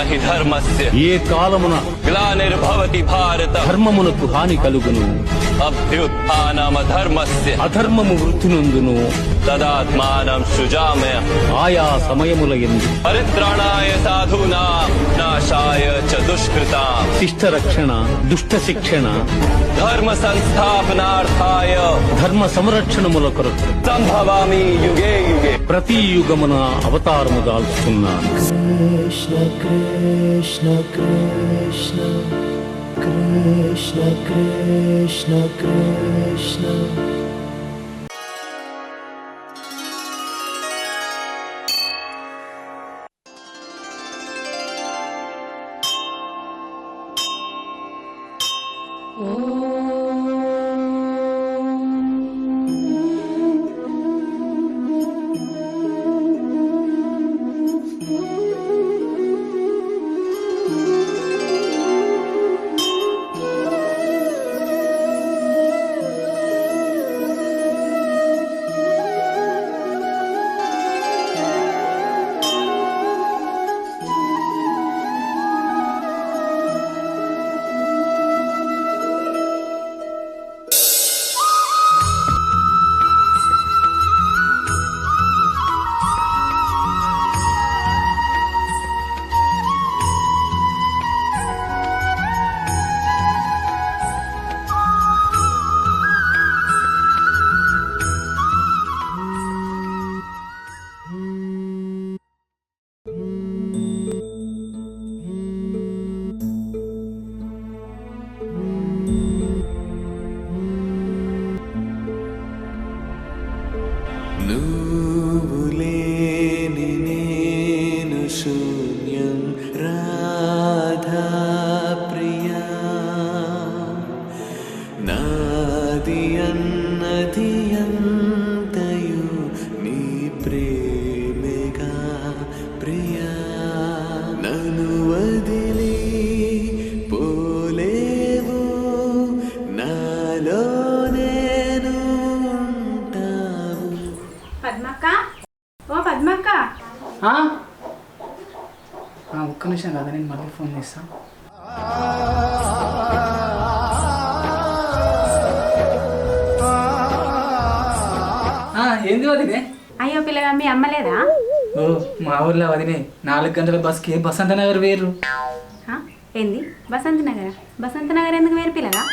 హి ధర్మస్య ఏ కాలమున గ్లానిర్భవతి భారత ధర్మమునకు హాని కలుగును అభ్యుత్థానమ ధర్మస్య అధర్మము వృద్ధి నొందును తదాత్మానం సృజామ్య ఆయా సమయముల యందు పరిత్రాణాయ సాధూనాం నాశాయ చ దుష్కృతాం శిష్ట రక్షణ దుష్ట శిక్షణ ధర్మ సంస్థాపనార్థాయ ధర్మ సంరక్షణముల కొరకు సంభవామి యుగే యుగే ప్రతి యుగమున అవతారము దాల్చుతున్నాను. Krishna Krishna Krishna Krishna Krishna Krishna నువ్వులేని నేను శూన్యం రాధా ప్రియా నాది అన్నది అంతయు నీ ప్రేమగా ప్రియా నన్ను వదిలి పోలేవు నాలో నేను ఉంటావు. పద్మక్క ఓ పద్మక్క ఒక్క నిమిషం కదా నేను మళ్ళీ ఫోన్ చేస్తాను. ఏంది వదినే? అయ్యో పిల్లగా మీ అమ్మలేదా? ఓ మా ఊర్లో వదినే 4 గంటల బస్కి బసంత నగర్ వేరు. ఏంది బసంత నగర్? బసంత నగర్ ఎందుకు వేరు పిల్లగా?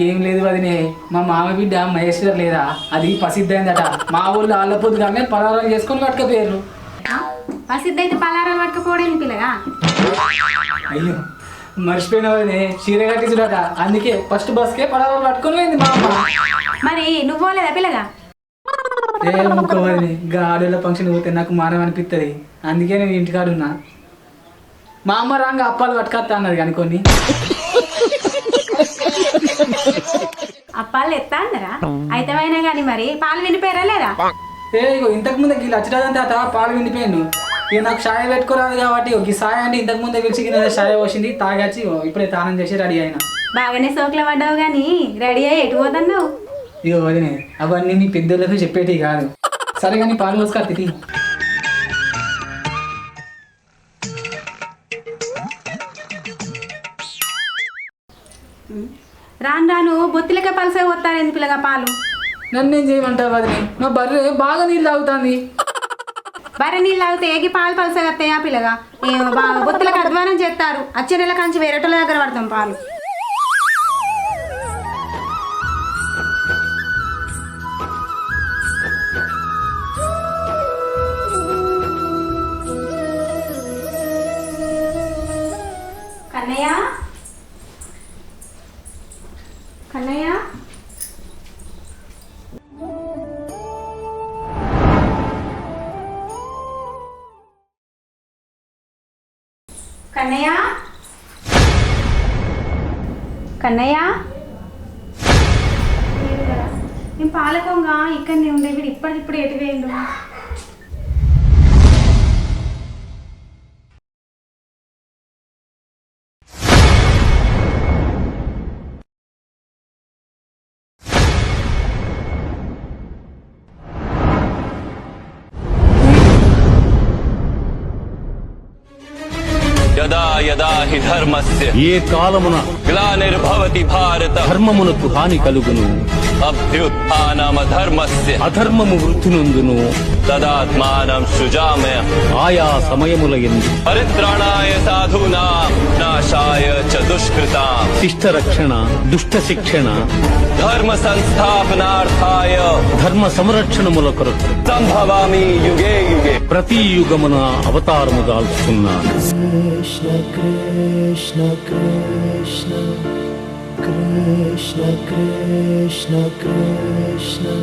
ఏం లేదు వదినే, మా మామ బిడ్డ మహేశ్వర్ లేదా అది ప్రసిద్ధమైందట. మా ఊళ్ళో ఆళ్ళ పొద్దుగానే పలారాలు చేసుకొని పట్టుకపోయారు. ప్రసిద్ధ అయితే పలారాలు పట్టుకపోవడం పిల్లగా? అయ్యో మర్చిపోయిన వదినే, చీర కట్టించుడట. అందుకే ఫస్ట్ బస్కే పలారాలు పట్టుకొని పోయింది మా అమ్మ. మరి నువ్వు పోలేదా పిల్లగా? ఏముకోవద్దని గాడుల ఫంక్షన్ పోతే నాకు మానం అనిపిస్తుంది. అందుకే నేను ఇంటికాడు ఉన్నా. మా అమ్మ రాంగ అప్పాలు పట్టుకొస్తా అన్నది కానీ కొన్ని అప్పాలు ఎత్తా అన్నారా? అయితమైనా కానీ మరి పాలు వినిపోయారా లేదా? ఇగో ఇంతకు ముందే గీళ్ళు వచ్చిన తాత పాలు విండిపోయాను. ఇక నాకు షాయ పెట్టుకోరాదు కాబట్టి ఈ సాయ అంటే ఇంతకు ముందే పిలిచి షాయ పోసింది తాగాచి ఇప్పుడే తానం చేసి రెడీ అయినా. బాగానే సోకులు పడ్డావు కానీ రెడీ అయ్యి ఎటు పోతున్నావు? ఇగో వదినే, అవన్నీ మీ పెద్దోళ్ళకు చెప్పేటి కాదు. సరే కానీ పాలు పోసుకా తిని. రాను రాను బొత్తిలకే పలసగా పోతారు ఎందుకు పిల్లగా పాలు? నన్ను ఏం చేయమంటావు వదినే? మా బర్రె బాగా నీళ్ళు తాగుతుంది. బర్రె నీళ్ళు తాగితే ఏగి పాలు పలసగా వస్తాయా పిల్లగా? బొత్తులకు అధ్వానం చేస్తారు. వచ్చే నెల కంచి వేరేటోళ్ళ దగ్గర పడతాం పాలు. కన్నయ్య కన్నయ్య కన్నయ్య కన్నయ్య నేను పాలకొంగ ఇక్కడనే ఉండే వీడు ఇప్పటికిప్పుడు ఎటు వేయండు. యదా యదా హి ధర్మస్య ఏ కాలమున గ్లానిర్భవతి భారత ధర్మమునకు హాని కలుగును అభ్యుత్థానమధర్మస్య అధర్మము వృద్ధి నొందును తదాత్మానం సృజామ్యహం ఆయా సమయముల యందు పరిత్రాణాయ సాధూనాం నాశాయ చ దుష్కృతాం శిష్ట రక్షణ దుష్ట శిక్షణ ధర్మ సంస్థాపనార్థాయ ధర్మ సంరక్షణముల కొరకు సంభవామి యుగే యుగే ప్రతి యుగమున అవతారము దాల్చుతున్నాను Krishna Krishna Krishna Krishna Krishna Krishna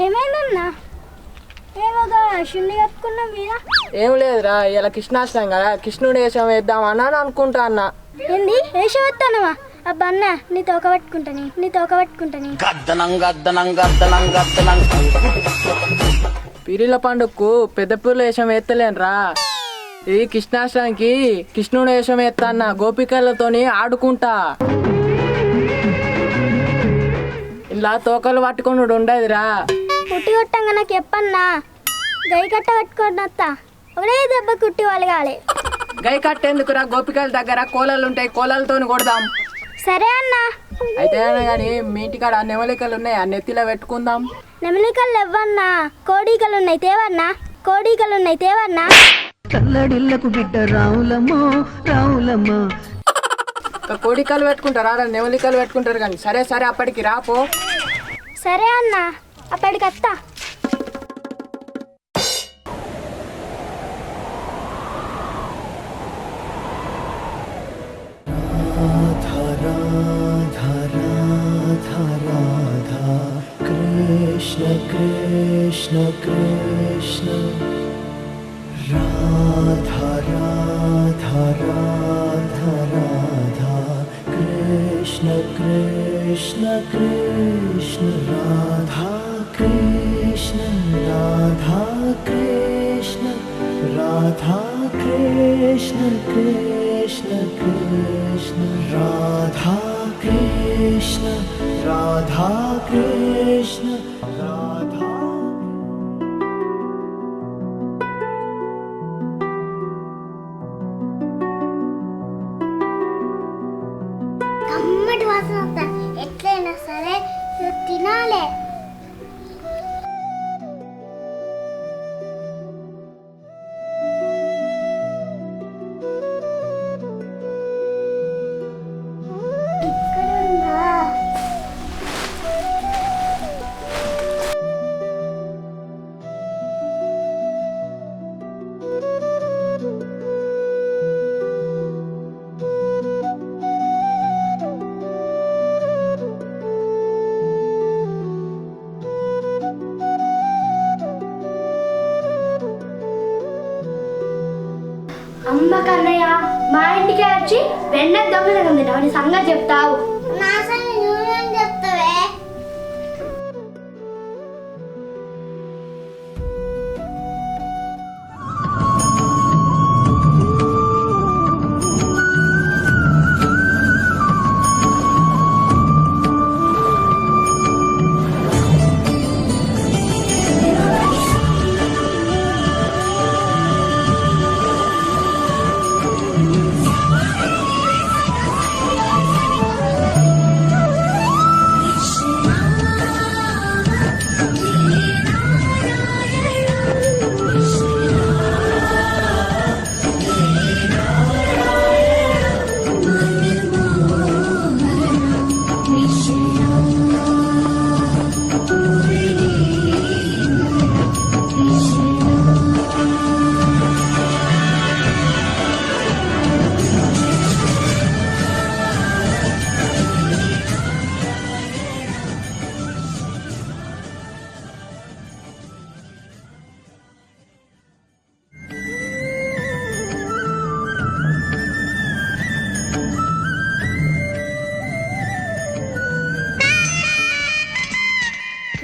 ఏమైందన్నా ఏమోగా శుండి కట్టుకున్నాం మీద ఏం లేదురా ఇలా కృష్ణాష్టమి కదా కృష్ణుడి వేషం వేద్దామని అని అనుకుంటా అన్న. ఏంది వేషం ఎత్తానవా అబ్బా అన్న నీ తోక పట్టుకుంటాని పీరీల పండుగకు పెద్ద పీర్ల వేషం ఎత్తలేనురా. ఈ కృష్ణాష్టమికి కృష్ణుడి వేషం ఎత్తా అన్న గోపికలతోని ఆడుకుంటా. ఇలా తోకలు పట్టుకుని ఉండదురా. కుట్టి కొట్టంగా నాకు చెప్పన్నా గై కట్ట పట్టుకొని వస్తా ఒకటే దెబ్బ కుట్టి వాళ్ళు కాలే గై కట్టేందుకురా గోపికల దగ్గర కోలలు ఉంటాయి కోలలతోని కొడదాం. సరే అన్న అయితే కానీ మీ ఇంటికాడ నెమలికలు ఉన్నాయి ఆ నెత్తిలో పెట్టుకుందాం. నెమలికలు ఇవ్వన్నా కోడికలు ఉన్నాయి తేవన్నా కల్లడిల్లకు బిడ్డ రావులమ్మో రావులమ్మా కోడికలు పెట్టుకుంటారా నెమలికలు పెట్టుకుంటారు కానీ సరే సరే అప్పటికి రాపో. సరే అన్న అప్పటికి వస్తా. Krishna Krishna Krishna Radha Radha Radha Radha Krishna Krishna Krishna Radha Krishna Radha Krishna Radha Krishna Krishna Krishna Radha Krishna Radha Krishna Radha కమ్మటి వాసన వస్తా ఎట్లయినా సరే తినాలే. అమ్మ కన్నయ్య మా ఇంటికి వచ్చి వెన్న దొంగతనం తింటావు సంగతి చెప్తావు. నా సంగతి నువ్వేం చెప్తావే?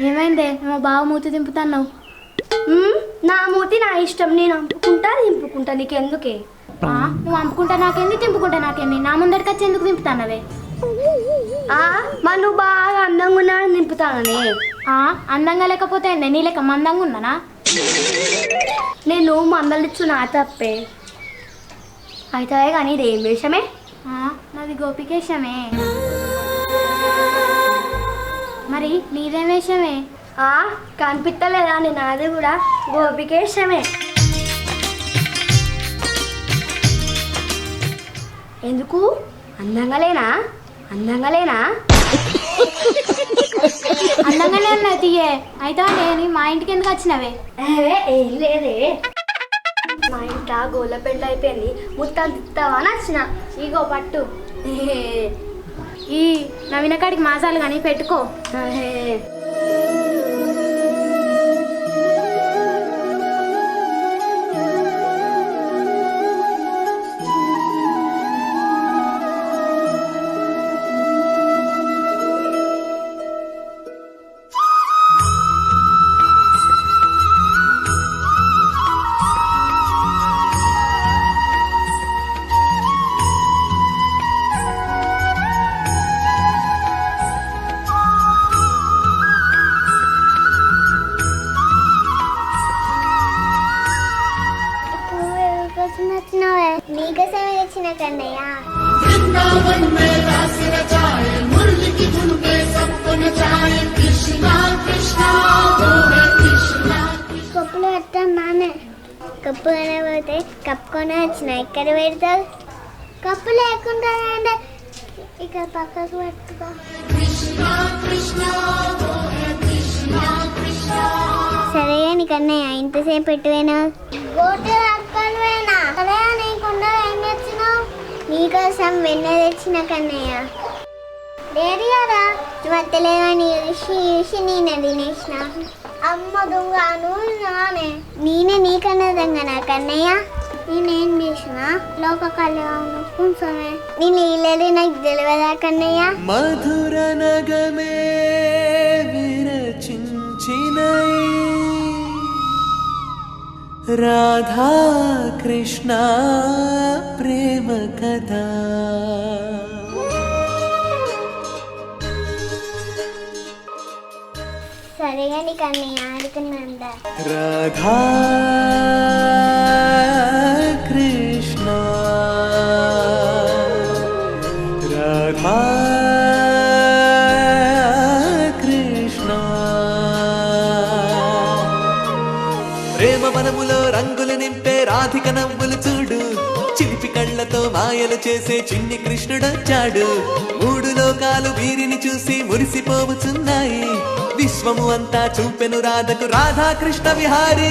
ఏమైందే మా బావ మూతి దింపుతున్నావు? నా మూతి నా ఇష్టం, నేను అంపుకుంటా దింపుకుంటా, నీకెందుకే? నువ్వు అంపుకుంటా నాకేంది, తింపుకుంటా నాకేంది? నా ముందరికి వచ్చి ఎందుకు దింపుతానవే? మరి నువ్వు బాగా అందంగా ఉన్నావని దింపుతాననే. అందంగా లేకపోతే నీ లెక్క మందంగా ఉన్నానా? నేను మందలిచ్చు నా తప్పే అవుతావే, కానీ ఇది ఏం వేషమే? నాది గోపికేశమే. మరి నీదేం వేషమే? కనిపించలేదా? నాది కూడా గోపికేశమే. ఎందుకు అందంగా లేనా? అందంగానే ఉన్నా తీయే. అయితే నేను మా ఇంటికి ఎందుకు వచ్చినవే? ఏం లేదే, మా ఇంట్లో గోళ్ళ పెండ్లు అయిపోయింది, ముత్తాలు తిస్తావా అని వచ్చిన. ఇగో పట్టు. ఈ నవీన కాడికి మాసాలు కానీ పెట్టుకో. నీకోసమే తెచ్చిన కన్నయ్య. కప్పులు పెట్టానే, కప్పు కనబోతే కప్పుకొని వచ్చిన. ఎక్కడ పెడతావు? కప్పు లేకుండా ఇక పక్కకు పెట్టుకో. సరే అని కన్నయ్య ఇంతసేపు పెట్టువేనా? నీకోసం వెన్న తెచ్చిన కన్నయ్య. డేరీ కదా మత్తలేదని ఋషి నేను తినేసిన. అమ్మ దొంగను నానే. నేనే నీకన్నా దొంగనా కన్నయ్య? నేనేం చేసిన? లోక కళ్యాణం కొంచెమే నేను ఇల్లేదు, నాకు తెలియదా కన్నయ్య? మధుర నగమే విరచించిన రాధా కృష్ణ ప్రేమ కథా. సరే అని కన్నయ్య ఆడుకున్నా. రాధా కృష్ణ రాధా కృష్ణ. ప్రేమ వనములో రంగులు నింపే రాధిక నవ్వులు చూడు, చిలిపి కళ్ళతో మాయలు చేసే చిన్ని కృష్ణుడొచ్చాడు. మూడు లోకాలు వీరిని చూసి మురిసిపోవుచున్నాయి, విశ్వము అంతా చూపెను రాధకు రాధాకృష్ణ విహారీ.